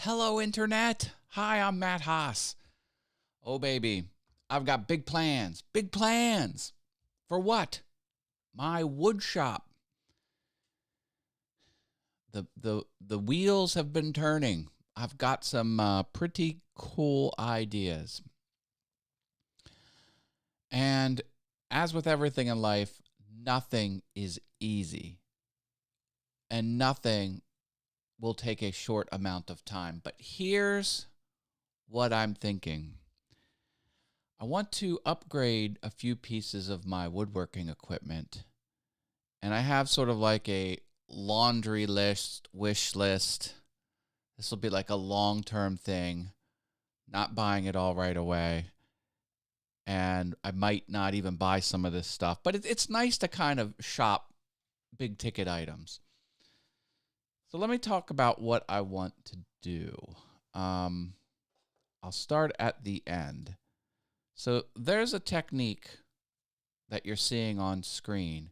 Hello, Internet. Hi, I'm Matt Haas. Oh, baby, I've got big plans. Big plans. For what? My wood shop. The wheels have been turning. I've got some pretty cool ideas. And as with everything in life, nothing is easy. And nothing will take a short amount of time. But here's what I'm thinking. I want to upgrade a few pieces of my woodworking equipment. And I have sort of like a laundry list, wish list. This will be like a long-term thing, not buying it all right away. And I might not even buy some of this stuff. But it's nice to kind of shop big ticket items. So let me talk about what I want to do. I'll start at the end. So there's a technique that you're seeing on screen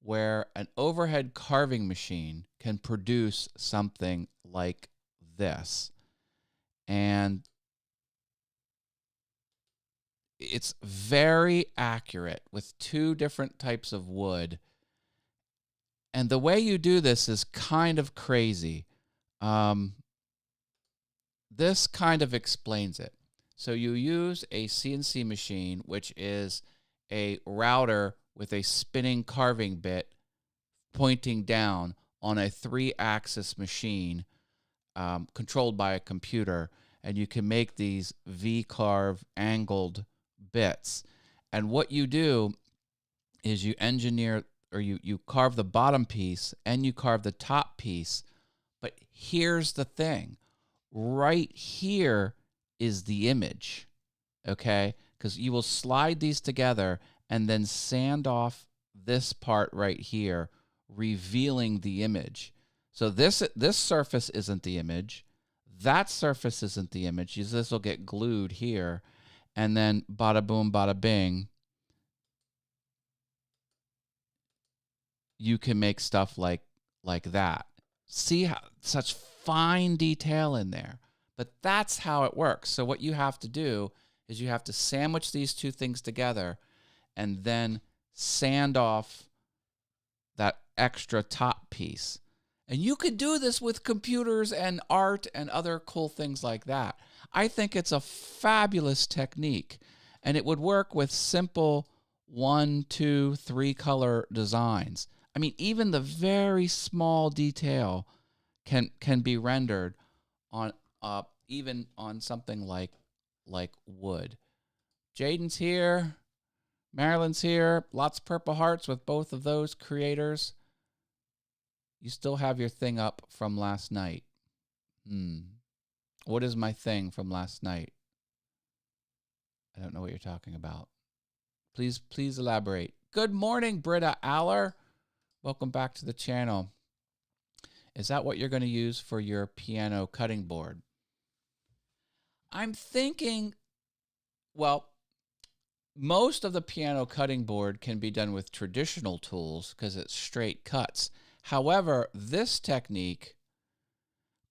where an overhead carving machine can produce something like this. And it's very accurate with two different types of wood. And the way you do this is kind of crazy. This kind of explains it. So you use a CNC machine, which is a router with a spinning carving bit pointing down on a 3-axis machine controlled by a computer. And you can make these V-carve angled bits. And what you do is you engineer, or you carve the bottom piece and you carve the top piece. But here's the thing. Right here is the image, okay? Because you will slide these together and then sand off this part right here, revealing the image. So this surface isn't the image. That surface isn't the image. This will get glued here. And then bada boom, bada bing. You can make stuff like that. See how such fine detail in there. But that's how it works. So what you have to do is you have to sandwich these two things together and then sand off that extra top piece. And you could do this with computers and art and other cool things like that. I think it's a fabulous technique. And it would work with simple 1, 2, 3 color designs. I mean, even the very small detail can be rendered on even on something like wood. Jaden's here. Marilyn's here. Lots of purple hearts with both of those creators. You still have your thing up from last night. What is my thing from last night? I don't know what you're talking about. Please elaborate. Good morning, Britta Aller. Welcome back to the channel. Is that what you're going to use for your piano cutting board? I'm thinking, well, most of the piano cutting board can be done with traditional tools because it's straight cuts. However, this technique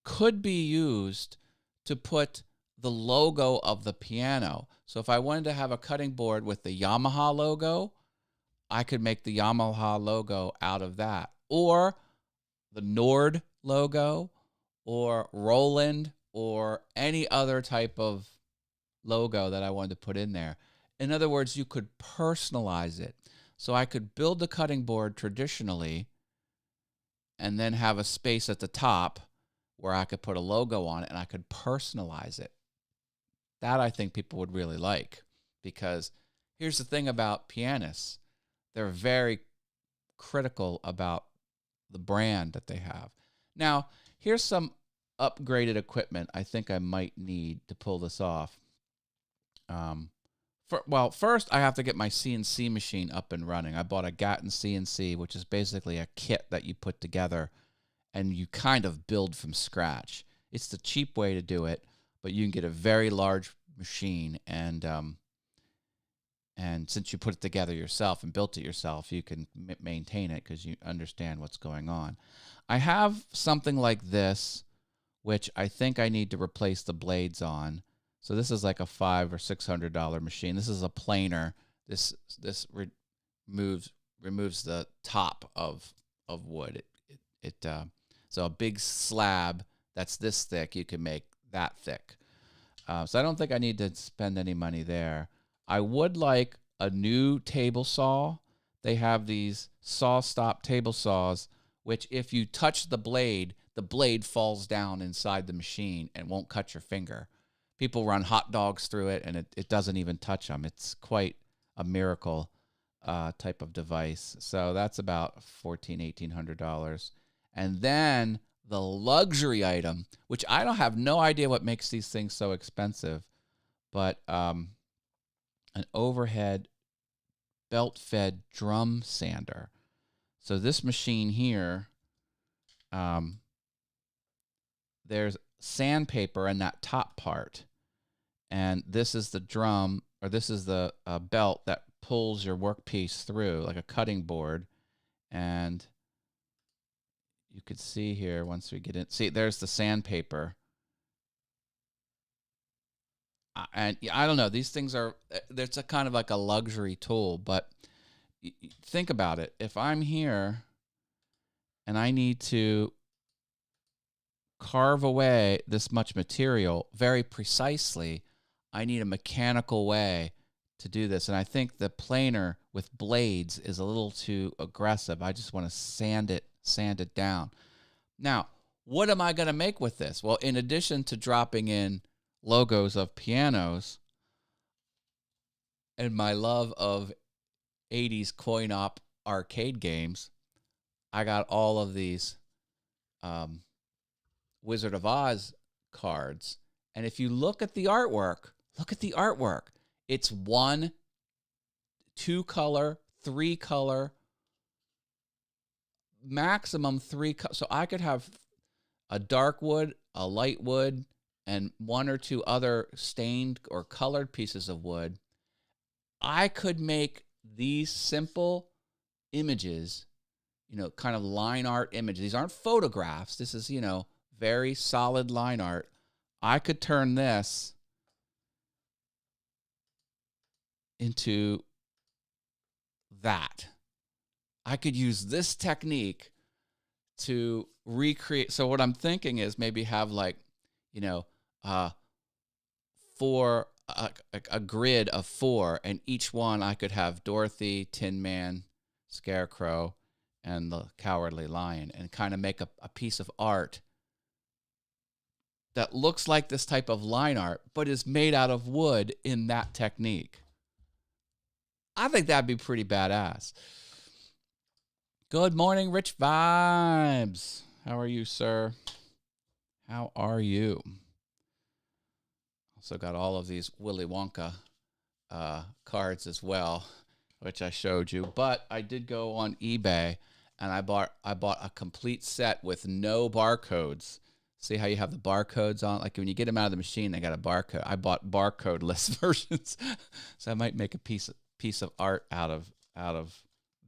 could be used to put the logo of the piano. So if I wanted to have a cutting board with the Yamaha logo, I could make the Yamaha logo out of that. Or the Nord logo, or Roland, or any other type of logo that I wanted to put in there. In other words, you could personalize it. So I could build the cutting board traditionally and then have a space at the top where I could put a logo on it and I could personalize it. That I think people would really like, because here's the thing about pianists. They're very critical about the brand that they have. Now, here's some upgraded equipment I think I might need to pull this off. First I have to get my CNC machine up and running. I bought a Gatton CNC, which is basically a kit that you put together and you kind of build from scratch. It's the cheap way to do it, but you can get a very large machine, and since you put it together yourself and built it yourself, you can maintain it because you understand what's going on. I have something like this, which I think I need to replace the blades on. So this is like a $500 or $600 machine. This is a planer. This removes the top of wood. So a big slab that's this thick, you can make that thick. So I don't think I need to spend any money there. I would like a new table saw. They have these saw stop table saws, which if you touch the blade falls down inside the machine and won't cut your finger. People run hot dogs through it, and it doesn't even touch them. It's quite a miracle type of device. So that's about $1,400-$1,800. And then the luxury item, which I don't have no idea what makes these things so expensive, but an overhead belt-fed drum sander. So this machine here, there's sandpaper in that top part, and this is the drum, or this is the belt that pulls your workpiece through like a cutting board. And you could see here once we get in, see there's the sandpaper. And I don't know, these things are, it's a kind of like a luxury tool, but think about it. If I'm here and I need to carve away this much material very precisely, I need a mechanical way to do this. And I think the planer with blades is a little too aggressive. I just want to sand it down. Now, what am I going to make with this? Well, in addition to dropping in logos of pianos and my love of 80s coin-op arcade games, I got all of these Wizard of Oz cards. And if you look at the artwork, it's 1, 2 color, 3 color, maximum 3 color. So I could have a dark wood, a light wood, and 1 or 2 other stained or colored pieces of wood. I could make these simple images, kind of line art images. These aren't photographs. This is, very solid line art. I could turn this into that. I could use this technique to recreate. So what I'm thinking is maybe have like, a grid of 4, and each one I could have Dorothy, Tin Man, Scarecrow, and the Cowardly Lion, and kind of make a piece of art that looks like this type of line art, but is made out of wood in that technique. I think that'd be pretty badass. Good morning, Rich Vibes. How are you, sir? How are you? Also got all of these Willy Wonka cards as well, which I showed you. But I did go on eBay, and I bought a complete set with no barcodes. See how you have the barcodes on? Like when you get them out of the machine, they got a barcode. I bought barcode-less versions, so I might make a piece of art out of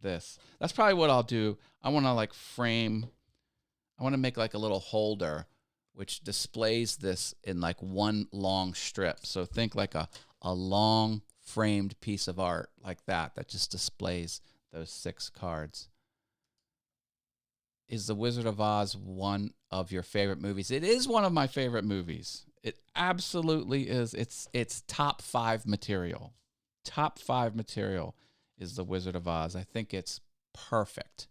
this. That's probably what I'll do. I want to make like a little holder which displays this in like one long strip. So think like a long framed piece of art like that just displays those 6 cards. Is The Wizard of Oz one of your favorite movies? It is one of my favorite movies. It absolutely is. It's top 5 material. Top 5 material is The Wizard of Oz. I think it's perfect.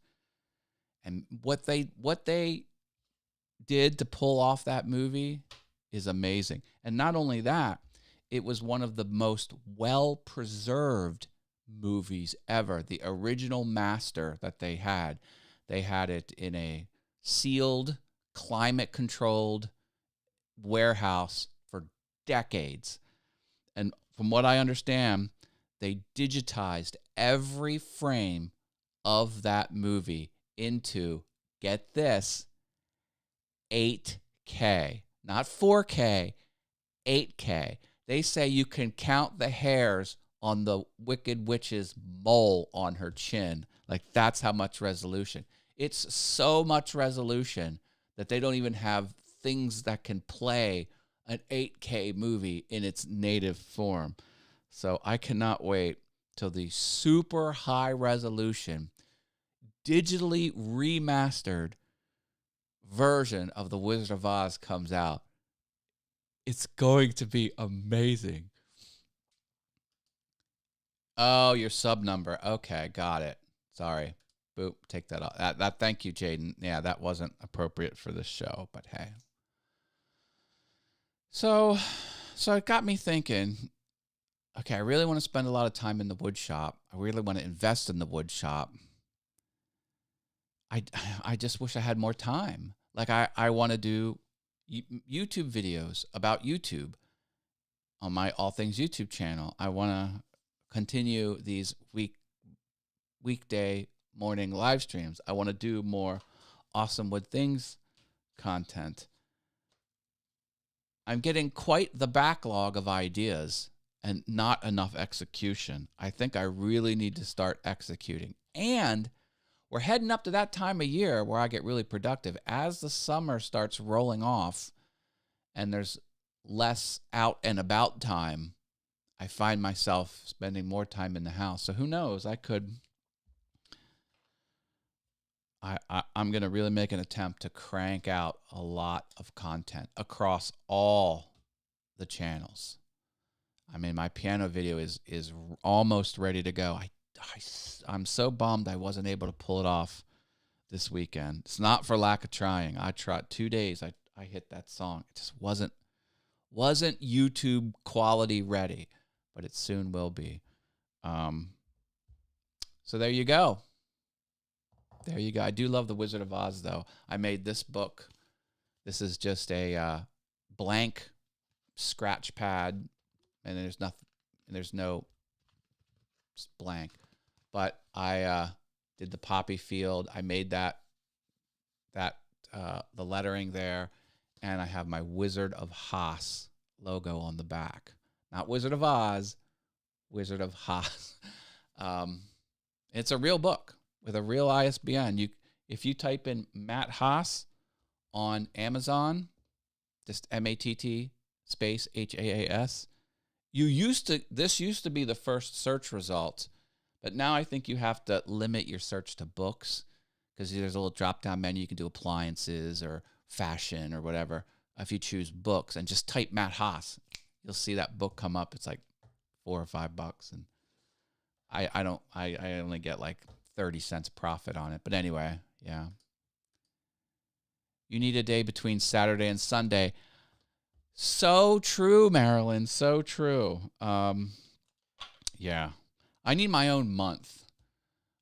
And what they did to pull off that movie is amazing. And not only that, it was one of the most well-preserved movies ever. The original master that they had it in a sealed, climate-controlled warehouse for decades. And from what I understand, they digitized every frame of that movie into, get this, 8K. Not 4K, 8K. They say you can count the hairs on the Wicked Witch's mole on her chin. Like, that's how much resolution. It's so much resolution that they don't even have things that can play an 8K movie in its native form. So I cannot wait till the super high resolution, digitally remastered version of The Wizard of Oz comes out. It's going to be amazing. Oh, your sub number. Okay, got it. Sorry. Boop, take that off. That thank you, Jaden. Yeah, that wasn't appropriate for this show, but hey. So it got me thinking, okay, I really want to spend a lot of time in the wood shop. I really want to invest in the wood shop. I just wish I had more time. Like I want to do YouTube videos about YouTube on my All Things YouTube channel. I want to continue these weekday morning live streams. I want to do more Awesome Wood Things content. I'm getting quite the backlog of ideas and not enough execution. I think I really need to start executing. And we're heading up to that time of year where I get really productive. As the summer starts rolling off and there's less out and about time, I find myself spending more time in the house. So who knows? I'm going to really make an attempt to crank out a lot of content across all the channels. I mean, my piano video is almost ready to go. I'm so bummed I wasn't able to pull it off this weekend. It's not for lack of trying. I tried 2 days. I hit that song. It just wasn't YouTube quality ready, but it soon will be. So there you go. There you go. I do love The Wizard of Oz, though. I made this book. This is just a blank scratch pad, and there's nothing. There's no blank. But I did the poppy field. I made that the lettering there, and I have my Wizard of Haas logo on the back. Not Wizard of Oz, Wizard of Haas. It's a real book with a real ISBN. If you type in Matt Haas on Amazon, just MATT space HAAS, this used to be the first search result, but now I think you have to limit your search to books because there's a little drop-down menu. You can do appliances or fashion or whatever. If you choose books and just type Matt Haas, you'll see that book come up. It's like $4 or $5, and I only get like 30 cents profit on it. But anyway, yeah. You need a day between Saturday and Sunday. So true, Marilyn. So true. Yeah. I need my own month.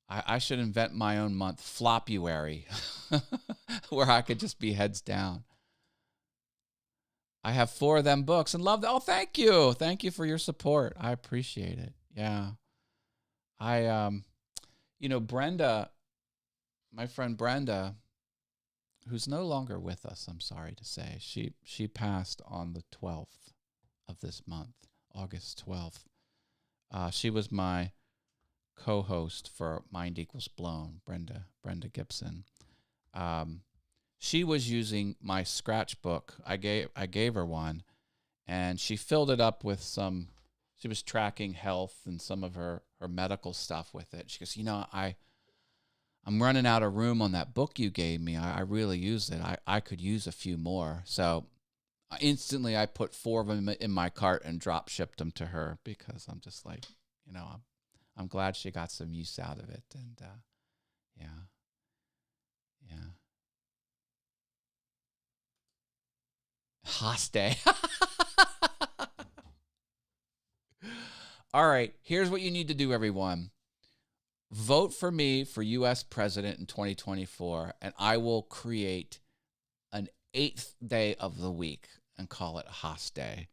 I should invent my own month, Flopuary, where I could just be heads down. I have 4 of them books and love them. Oh, thank you. Thank you for your support. I appreciate it. Yeah. Brenda, my friend Brenda, who's no longer with us, I'm sorry to say, she passed on the 12th of this month, August 12th. She was my co-host for Mind Equals Blown, Brenda Gibson. She was using my scratchbook. I gave her one, and she filled it up with some. She was tracking health and some of her medical stuff with it. She goes, I'm running out of room on that book you gave me. I really used it. I could use a few more. So instantly I put 4 of them in my cart and drop shipped them to her because I'm just like, I'm glad she got some use out of it. And yeah. Hoste. All right, here's what you need to do, everyone. Vote for me for U.S. president in 2024, and I will create an 8th day of the week and call it Haas Day.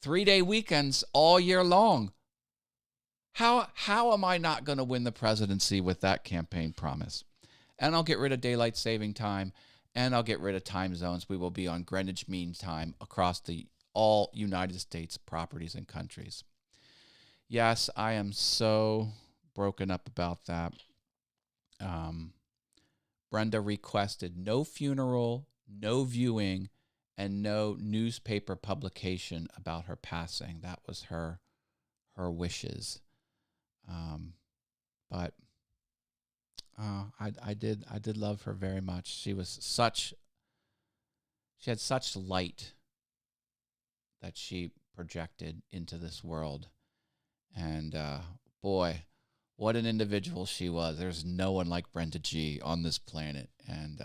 3-day weekends all year long. How am I not going to win the presidency with that campaign promise? And I'll get rid of daylight saving time, and I'll get rid of time zones. We will be on Greenwich Mean Time across all United States properties and countries. Yes, I am so broken up about that. Brenda requested no funeral, no viewing, and no newspaper publication about her passing. That was her wishes. But I did love her very much. She had such light that she projected into this world. And boy, what an individual she was. There's no one like Brenda G on this planet. And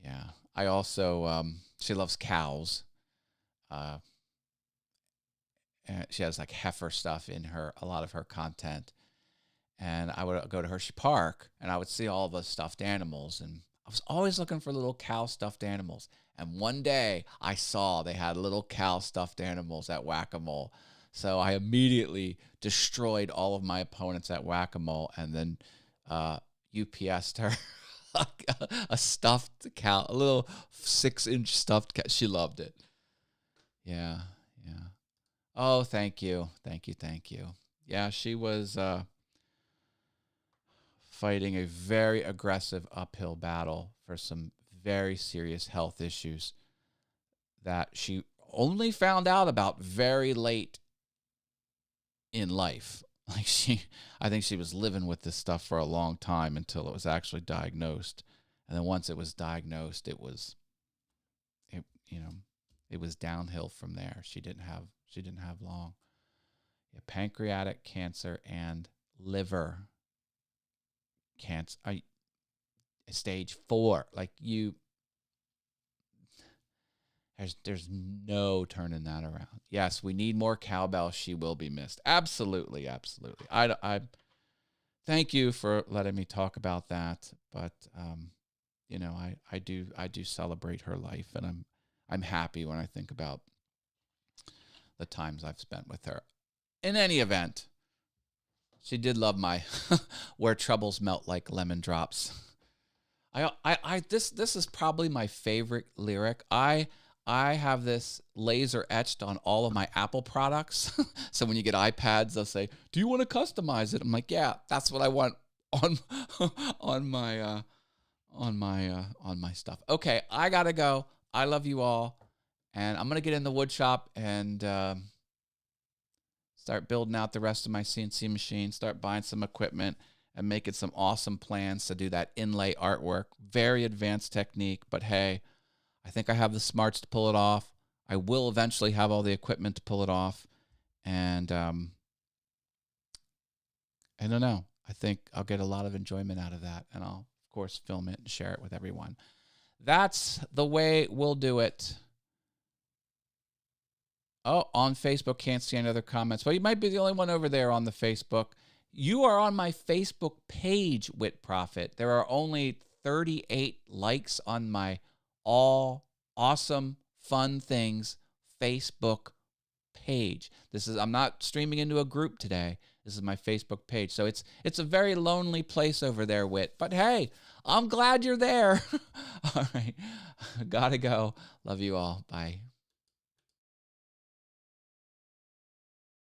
yeah, I also, she loves cows. And she has like heifer stuff in a lot of her content. And I would go to Hershey Park and I would see all the stuffed animals. And I was always looking for little cow stuffed animals. And one day I saw they had little cow stuffed animals at Whack-A-Mole. So I immediately destroyed all of my opponents at Whack-A-Mole and then UPS'd her a stuffed cow, a little 6-inch stuffed cow. She loved it. Yeah. Oh, thank you. Yeah, she was fighting a very aggressive uphill battle for some very serious health issues that she only found out about very late in life. Like I think she was living with this stuff for a long time until it was actually diagnosed. And then once it was diagnosed, it was downhill from there. She didn't have long. Yeah, pancreatic cancer and liver cancer, stage 4. Like there's no turning that around. Yes, we need more cowbell. She will be missed. Absolutely. I thank you for letting me talk about that. But I do celebrate her life, and I'm happy when I think about the times I've spent with her. In any event, she did love my where troubles melt like lemon drops. This is probably my favorite lyric. I have this laser etched on all of my Apple products. So when you get iPads, they'll say, "Do you want to customize it?" I'm like, "Yeah, that's what I want on my stuff." Okay, I gotta go. I love you all, and I'm gonna get in the wood shop and start building out the rest of my CNC machine. Start buying some equipment and making some awesome plans to do that inlay artwork. Very advanced technique, but hey, I think I have the smarts to pull it off. I will eventually have all the equipment to pull it off. And I don't know. I think I'll get a lot of enjoyment out of that. And I'll, of course, film it and share it with everyone. That's the way we'll do it. Oh, on Facebook, can't see any other comments. Well, you might be the only one over there on the Facebook. You are on my Facebook page, Wit Profit. There are only 38 likes on my All Awesome Fun Things Facebook page. I'm not streaming into a group today. This is my Facebook page. So it's a very lonely place over there, Wit. But hey, I'm glad you're there. All right. Gotta go. Love you all. Bye.